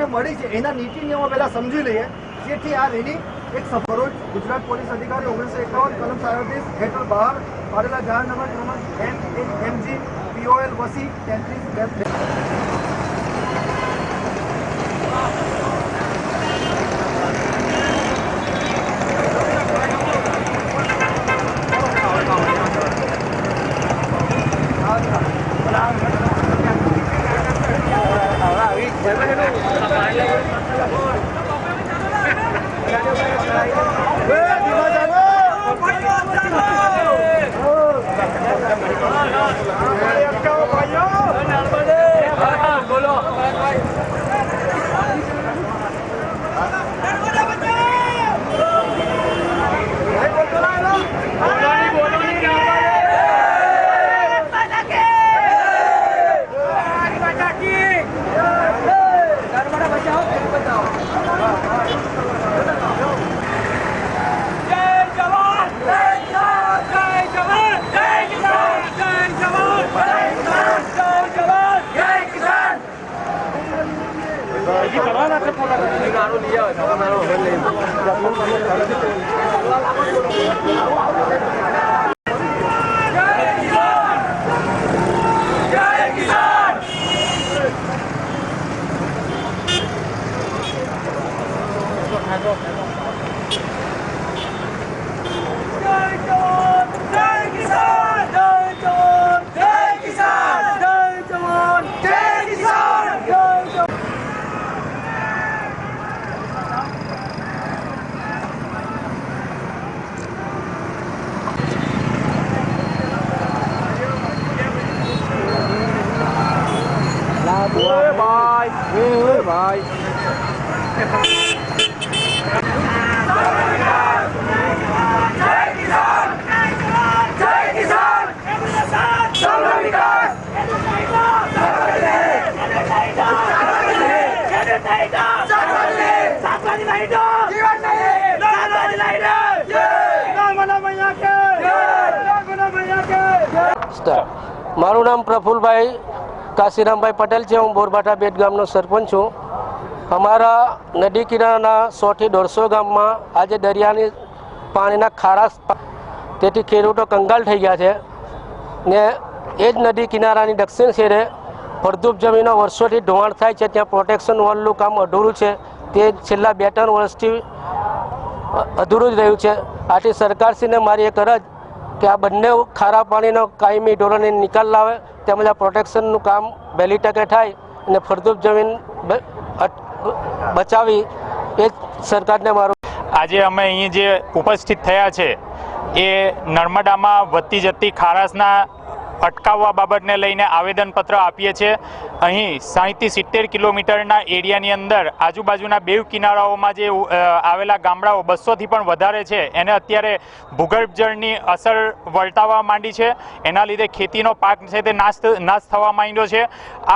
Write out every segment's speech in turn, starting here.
જે મળી છે એના નીતિ નિયમો પહેલા સમજી લઈએ, જેથી આ રેલી એક ભરૂચ ગુજરાત પોલીસ અધિકારી 1951 કલમ 37 હેઠળ બહાર પાડેલા જાહેરનામા ક્રમાંક MG POL વસી 33 મારું નામ પ્રફુલભાઈ કાશીરામભાઈ પટેલ છે। હું બોરબાટા બેટ ગામનો સરપંચ છું। અમારા નદી કિનારાના 100 થી 150 ગામમાં આજે દરિયાની પાણીના ખારાશ, તેથી ખેડૂતો કંગાલ થઈ ગયા છે ને એ જ નદી કિનારાની દક્ષિણ છેડે ફળદ્રુપ જમીનો વર્ષોથી ધોવાણ થાય છે, ત્યાં પ્રોટેક્શન વોલનું કામ અધૂરું છે। તે છેલ્લા 2-3 વર્ષથી અધૂરું જ રહ્યું છે। આથી સરકારશ્રીને મારી એક અરજ કે આ બંને ખારા પાણીનો કાયમી ધોરણે નિકાલ લાવે, તેમજ આ પ્રોટેક્શનનું કામ વહેલી તકે થાય અને ફળદ્રુપ જમીન બચાવી એ સરકારને મારું। આજે અમે અહીં જે ઉપસ્થિત થયા છે એ નર્મદામાં વધતી જતી ખારાશના અટકાવવા બાબતને લઈને આવેદનપત્ર આપીએ છીએ। અહીં 60-70 કિલોમીટરના એરિયાની અંદર આજુબાજુના બેવ કિનારાઓમાં જે આવેલા ગામડાઓ 200થી પણ વધારે છે, એને અત્યારે ભૂગર્ભ જળની અસર વર્તાવા માંડી છે। એના લીધે ખેતીનો પાક છે તે નાશ થવા માંડ્યો છે।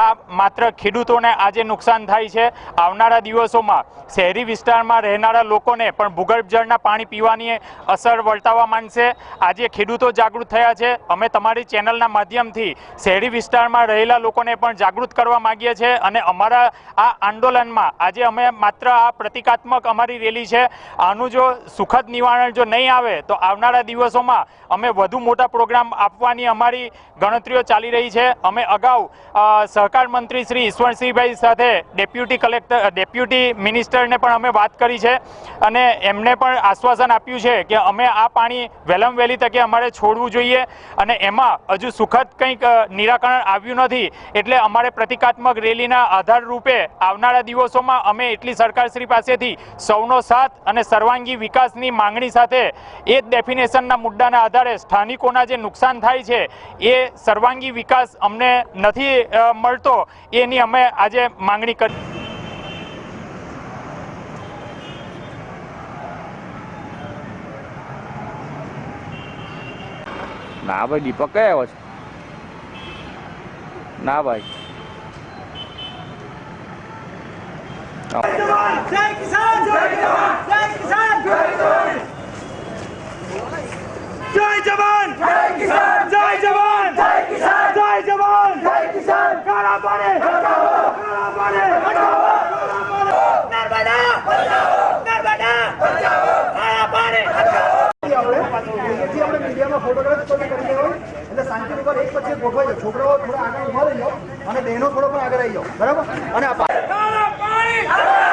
આ માત્ર ખેડૂતોને આજે નુકસાન થાય છે, આવનારા દિવસોમાં શહેરી વિસ્તારમાં રહેનારા લોકોને પણ ભૂગર્ભ જળના પાણી પીવાની અસર વર્તાવા માંડશે। આજે ખેડૂતો જાગૃત થયા છે। અમે તમારી ચેનલના માધ્યમથી શહેરી વિસ્તારમાં રહેલા લોકોને પણ જાગૃત કરવા માંગીએ છીએ અને અમારા આ આંદોલનમાં આજે અમે માત્ર આ પ્રતિકાત્મક અમારી રેલી છે। આનું જો સુખદ નિવારણ જો નહીં આવે તો આવનારા દિવસોમાં અમે વધુ મોટા પ્રોગ્રામ આપવાની અમારી ગણતરીઓ ચાલી રહી છે। અમે અગાઉ સહકાર મંત્રી શ્રી ઈશ્વરસિંહભાઈ સાથે ડેપ્યુટી મિનિસ્ટરને પણ અમે વાત કરી છે અને એમને પણ આશ્વાસન આપ્યું છે કે અમે આ પાણી વહેલામાં વહેલી તકે અમારે છોડવું જોઈએ અને એમાં હજુ સુખદ કંઈક નિરાકરણ આવ્યું નથી, એટલે અમારે પ્રતિકાત્મક રેલીના આધાર રૂપે આવનારા દિવસોમાં અમે એટલી સરકારશ્રી પાસેથી સૌનો સાથ અને સર્વાંગી વિકાસની માંગણી સાથે એ જ ડેફિનેશનના મુદ્દાના આધારે સ્થાનિકોના જે નુકસાન થાય છે એ સર્વાંગી વિકાસ અમને નથી મળતો, એની અમે આજે માંગણી કરી। ના ભાઈ દીપક કયા આવ્યો છે? ના ભાઈ જય કિસાન જય જવાન જય કિસાન જય જવાન જય જવાન જય કિસાન જય જવાન જય કિસાન જય જવાન જય કિસાન કાળા પાણી હટાવો કાળા પાણી હટાવો કાળા પાણી વચ્ચે ગોઠવાઈ જાઓ, છોકરાઓ થોડા આગળ ઉભા રહી જાઓ અને બહેનો થોડો પણ આગળ આવી જાઓ, બરાબર? અને આ કાળા પાણી